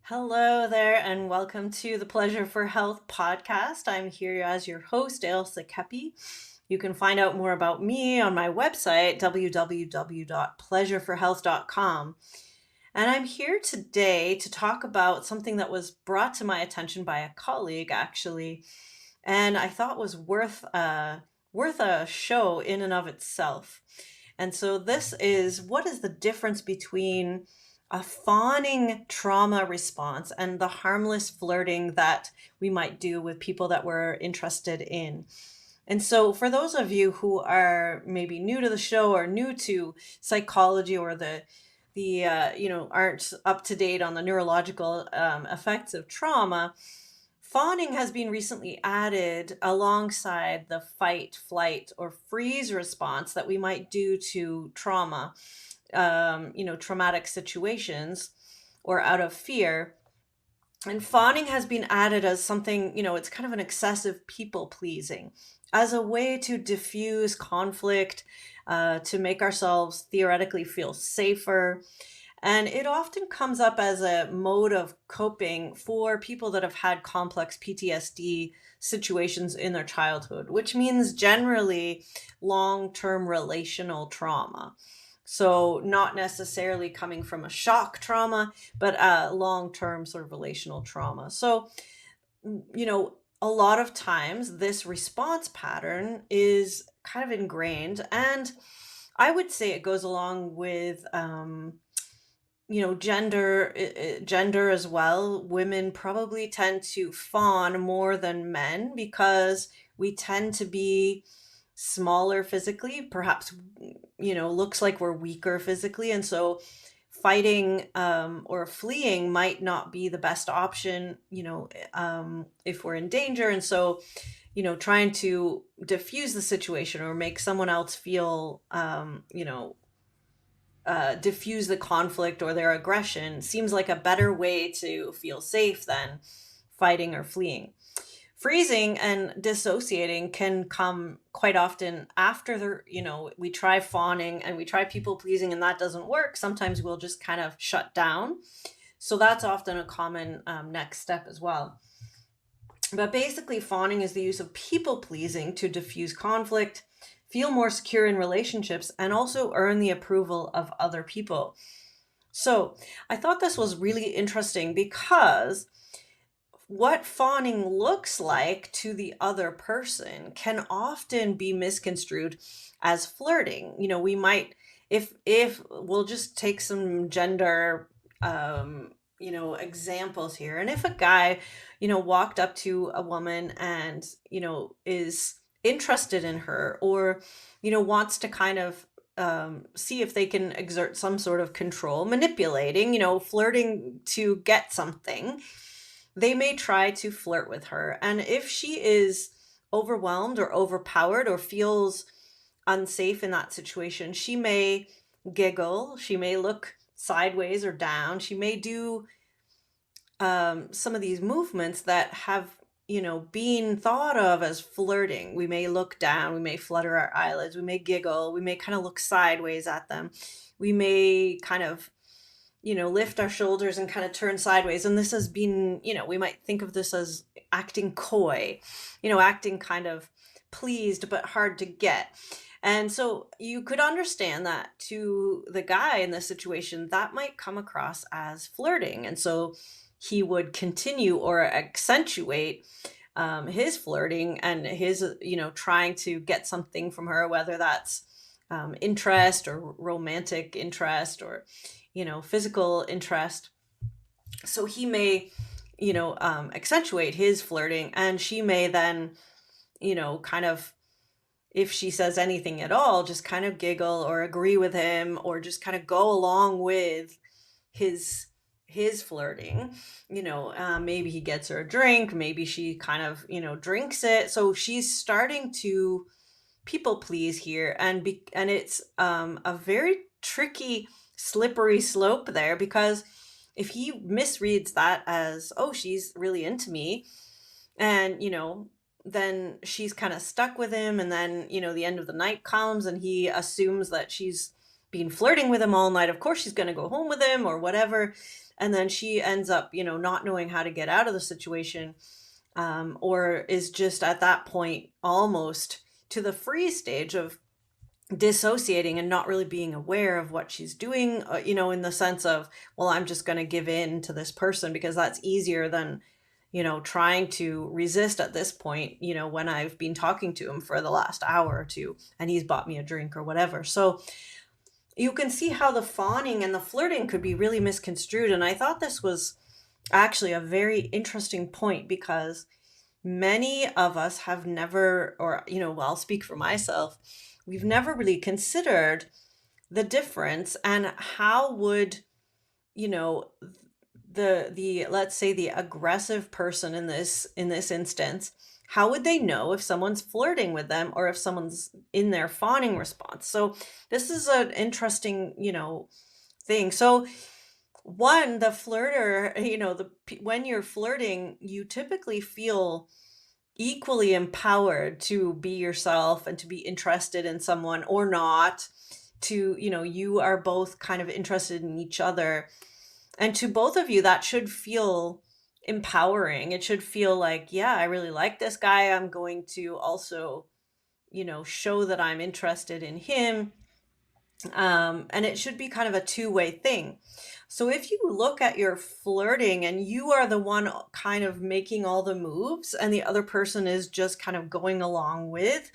Hello there, and welcome to the Pleasure for Health podcast. I'm here as your host, Ailsa Kepi. You can find out more about me on my website, www.pleasureforhealth.com. And I'm here today to talk about something that was brought to my attention by a colleague, actually, and I thought was worth a show in and of itself. And so this is what is the difference between a fawning trauma response and the harmless flirting that we might do with people that we're interested in. And so, for those of you who are maybe new to the show or new to psychology or the aren't up to date on the neurological effects of trauma, fawning has been recently added alongside the fight, flight, or freeze response that we might do to trauma, traumatic situations or out of fear. And fawning has been added as something, it's kind of an excessive people pleasing as a way to diffuse conflict, to make ourselves theoretically feel safer. And it often comes up as a mode of coping for people that have had complex PTSD situations in their childhood, which means generally long term relational trauma. So, not necessarily coming from a shock trauma, but a long term sort of relational trauma. So, a lot of times this response pattern is kind of ingrained. And I would say it goes along with, gender as well. Women probably tend to fawn more than men because we tend to be smaller physically, perhaps, looks like we're weaker physically. And so fighting or fleeing might not be the best option, if we're in danger. And so, trying to diffuse the situation or make someone else feel, diffuse the conflict or their aggression seems like a better way to feel safe than fighting or fleeing. Freezing and dissociating can come quite often after we try fawning and we try people pleasing and that doesn't work. Sometimes we'll just kind of shut down. So that's often a common next step as well. But basically, fawning is the use of people pleasing to diffuse conflict, feel more secure in relationships, and also earn the approval of other people. So I thought this was really interesting because what fawning looks like to the other person can often be misconstrued as flirting. We might, if we'll just take some gender examples here. And if a guy, walked up to a woman and, is interested in her or, wants to kind of see if they can exert some sort of control, manipulating, flirting to get something, they may try to flirt with her. And if she is overwhelmed or overpowered or feels unsafe in that situation, she may giggle, she may look sideways or down, she may do some of these movements that have been thought of as flirting. We may look down, we may flutter our eyelids, we may giggle, we may kind of look sideways at them, we may kind of lift our shoulders and kind of turn sideways. And this has been, we might think of this as acting coy, acting kind of pleased but hard to get. And so you could understand that to the guy in this situation, that might come across as flirting. And so he would continue or accentuate his flirting and his, trying to get something from her, whether that's interest or romantic interest or, physical interest. So he may, accentuate his flirting, and she may then, kind of, if she says anything at all, just kind of giggle or agree with him or just kind of go along with his flirting. Maybe he gets her a drink, maybe she kind of, drinks it. So she's starting to people please here, and it's a very tricky slippery slope there, because if he misreads that as, oh, she's really into me, and then she's kind of stuck with him, and then the end of the night comes and he assumes that she's been flirting with him all night. Of course she's going to go home with him or whatever. And then she ends up, not knowing how to get out of the situation, or is just at that point almost to the freeze stage of dissociating and not really being aware of what she's doing, in the sense of, well, I'm just going to give in to this person because that's easier than, trying to resist at this point, when I've been talking to him for the last hour or two and he's bought me a drink or whatever. So you can see how the fawning and the flirting could be really misconstrued. And I thought this was actually a very interesting point because many of us have never, or, well, I'll speak for myself, we've never really considered the difference and how would, you know, the let's say the aggressive person in this instance, how would they know if someone's flirting with them or if someone's in their fawning response? So this is an interesting, thing. So one, the flirter, when you're flirting, you typically feel equally empowered to be yourself and to be interested in someone or not, to, you are both kind of interested in each other. And to both of you, that should feel empowering. It should feel like, yeah, I really like this guy. I'm going to also, show that I'm interested in him. And it should be kind of a two-way thing. So if you look at your flirting and you are the one kind of making all the moves and the other person is just kind of going along with,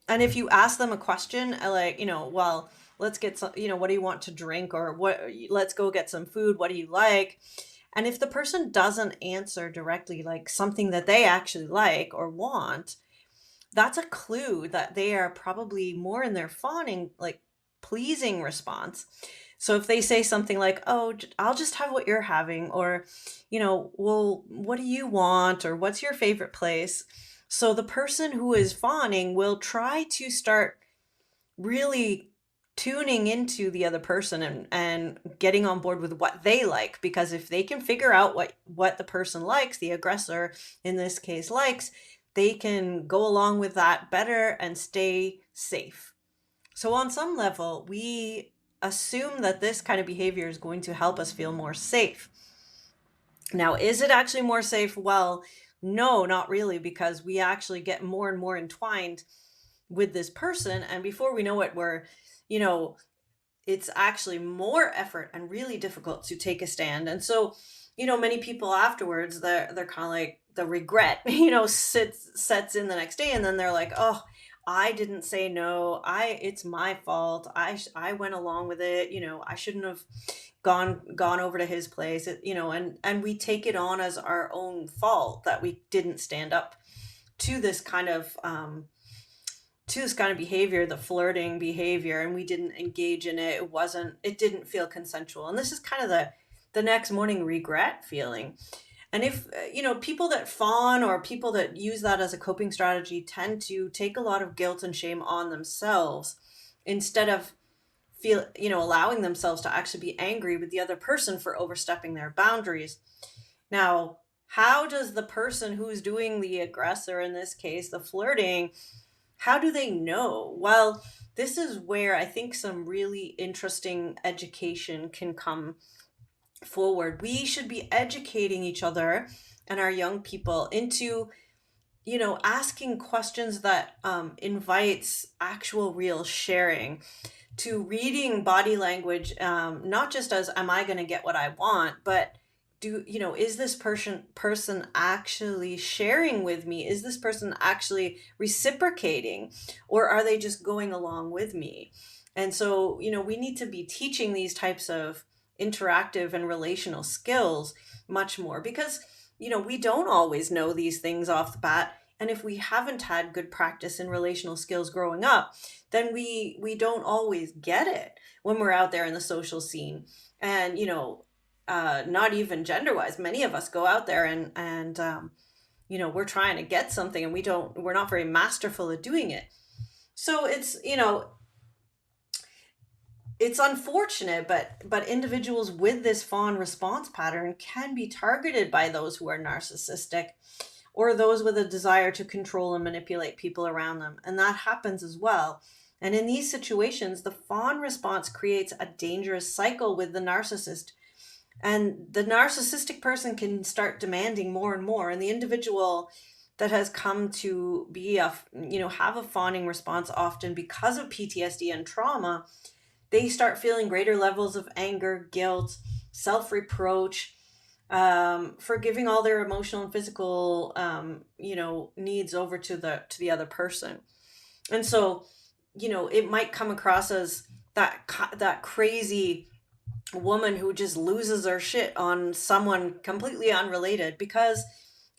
and if you ask them a question like, well, let's get some, what do you want to drink, or let's go get some food, what do you like? And if the person doesn't answer directly like something that they actually like or want, that's a clue that they are probably more in their fawning, like pleasing response. So if they say something like, oh, I'll just have what you're having, or, well, what do you want? Or what's your favorite place? So the person who is fawning will try to start really tuning into the other person and getting on board with what they like, because if they can figure out what the person likes, the aggressor in this case likes, they can go along with that better and stay safe. So on some level, we assume that this kind of behavior is going to help us feel more safe. Now, is it actually more safe? Well, no, not really, because we actually get more and more entwined with this person. And before we know it, we're, it's actually more effort and really difficult to take a stand. And so, many people afterwards, they're kind of like the regret, sets in the next day. And then they're like, oh, I didn't say no. It's my fault. I went along with it. I shouldn't have gone over to his place, and we take it on as our own fault that we didn't stand up to this kind of, behavior, the flirting behavior, and we didn't engage in it. It didn't feel consensual. And this is kind of the next morning regret feeling. And if, people that fawn or people that use that as a coping strategy tend to take a lot of guilt and shame on themselves instead of allowing themselves to actually be angry with the other person for overstepping their boundaries. Now, how does the person who's doing the aggressor, in this case, the flirting, how do they know? Well, this is where I think some really interesting education can come forward. We should be educating each other and our young people into, asking questions that invites actual real sharing, to reading body language, not just as, am I going to get what I want, but is this person actually sharing with me? Is this person actually reciprocating, or are they just going along with me? And so, we need to be teaching these types of interactive and relational skills much more, because, we don't always know these things off the bat. And if we haven't had good practice in relational skills growing up, then we don't always get it when we're out there in the social scene. And, not even gender wise, many of us go out there and we're trying to get something and we're not very masterful at doing it. So it's unfortunate, but individuals with this fawn response pattern can be targeted by those who are narcissistic or those with a desire to control and manipulate people around them. And that happens as well. And in these situations, the fawn response creates a dangerous cycle with the narcissist. And the narcissistic person can start demanding more and more. And the individual that has come to be have a fawning response often because of PTSD and trauma, they start feeling greater levels of anger, guilt, self-reproach, for giving all their emotional and physical, needs over to the other person. And so, it might come across as that crazy woman who just loses her shit on someone completely unrelated, because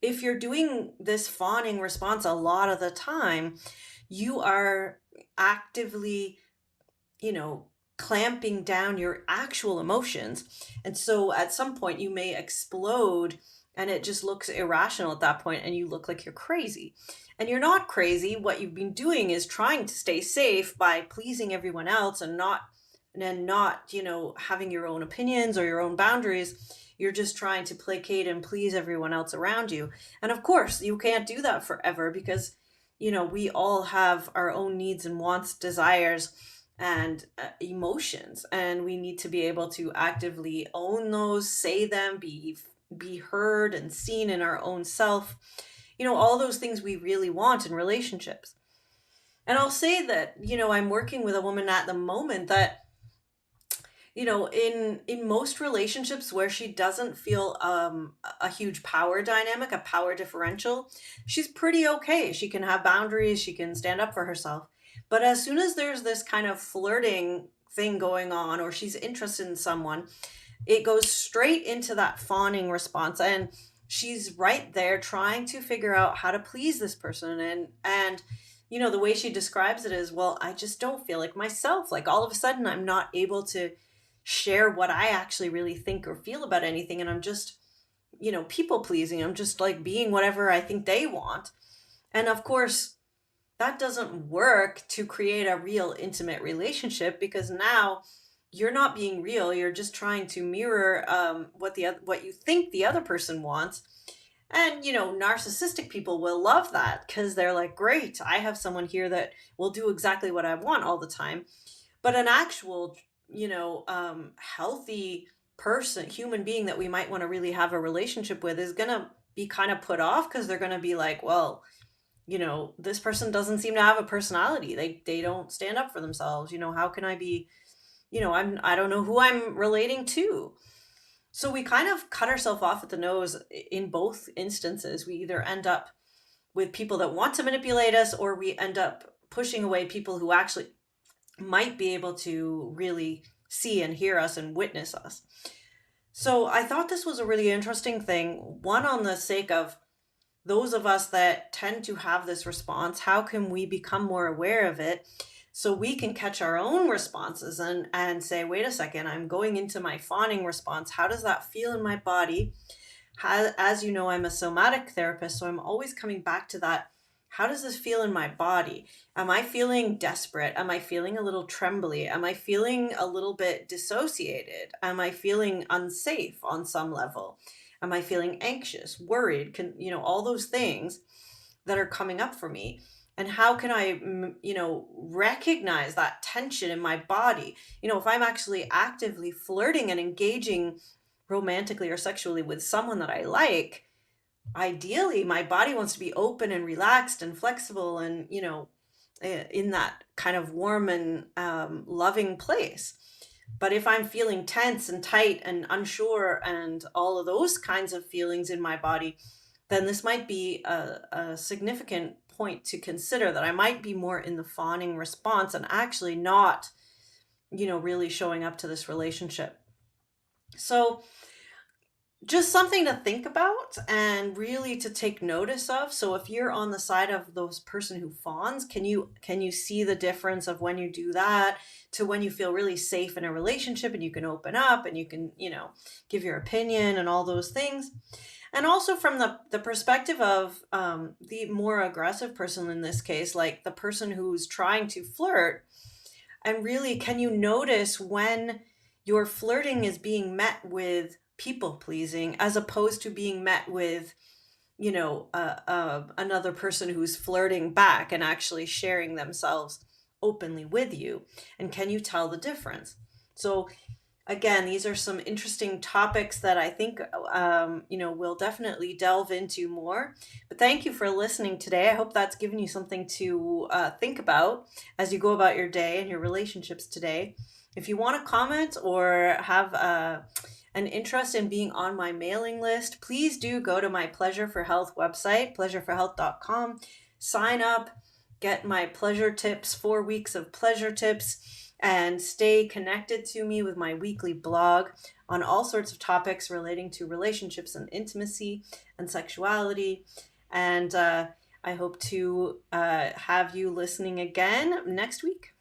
if you're doing this fawning response a lot of the time, you are actively, you know, clamping down your actual emotions. And so at some point you may explode, and it just looks irrational at that point, and you look like you're crazy. And you're not crazy. What you've been doing is trying to stay safe by pleasing everyone else, and not, having your own opinions or your own boundaries. You're just trying to placate and please everyone else around you. And of course, you can't do that forever, because, we all have our own needs and wants, desires, and emotions, and we need to be able to actively own those, say them, be heard and seen in our own self. All those things we really want in relationships. And I'll say that, I'm working with a woman at the moment that, in most relationships where she doesn't feel a huge power dynamic, a power differential, she's pretty okay. She can have boundaries, she can stand up for herself. But as soon as there's this kind of flirting thing going on, or she's interested in someone, it goes straight into that fawning response, and she's right there trying to figure out how to please this person. And the way she describes it is, well, I just don't feel like myself. Like, all of a sudden I'm not able to share what I actually really think or feel about anything, and I'm just, people pleasing. I'm just like being whatever I think they want. And of course, that doesn't work to create a real intimate relationship, because now you're not being real. You're just trying to mirror what you think the other person wants. And narcissistic people will love that, because they're like, great, I have someone here that will do exactly what I want all the time. But an actual, healthy person, human being that we might want to really have a relationship with, is gonna be kind of put off, because they're gonna be like, well, this person doesn't seem to have a personality. They don't stand up for themselves. How can I be, I don't know who I'm relating to. So we kind of cut ourselves off at the nose in both instances. We either end up with people that want to manipulate us, or we end up pushing away people who actually might be able to really see and hear us and witness us. So I thought this was a really interesting thing. One, on the sake of those of us that tend to have this response, how can we become more aware of it so we can catch our own responses and say, wait a second, I'm going into my fawning response. How does that feel in my body? As you know, I'm a somatic therapist, so I'm always coming back to that. How does this feel in my body? Am I feeling desperate? Am I feeling a little trembly? Am I feeling a little bit dissociated? Am I feeling unsafe on some level? Am I feeling anxious, worried? All those things that are coming up for me. And how can I, recognize that tension in my body? If I'm actually actively flirting and engaging romantically or sexually with someone that I like, ideally my body wants to be open and relaxed and flexible, and in that kind of warm and loving place. But if I'm feeling tense and tight and unsure and all of those kinds of feelings in my body, then this might be a significant point to consider, that I might be more in the fawning response and actually not, really showing up to this relationship. So just something to think about and really to take notice of. So if you're on the side of those person who fawns, can you see the difference of when you do that to when you feel really safe in a relationship and you can open up and you can, give your opinion and all those things. And also from the perspective of the more aggressive person in this case, like the person who's trying to flirt, and really, can you notice when your flirting is being met with people pleasing, as opposed to being met with, another person who's flirting back and actually sharing themselves openly with you? And can you tell the difference? So again, these are some interesting topics that I think, we'll definitely delve into more. But thank you for listening today. I hope that's given you something to think about as you go about your day and your relationships today. If you want to comment or have an interest in being on my mailing list, please do go to my Pleasure for Health website, pleasureforhealth.com. Sign up, get my pleasure tips, 4 weeks of pleasure tips, and stay connected to me with my weekly blog on all sorts of topics relating to relationships and intimacy and sexuality. And I hope to have you listening again next week.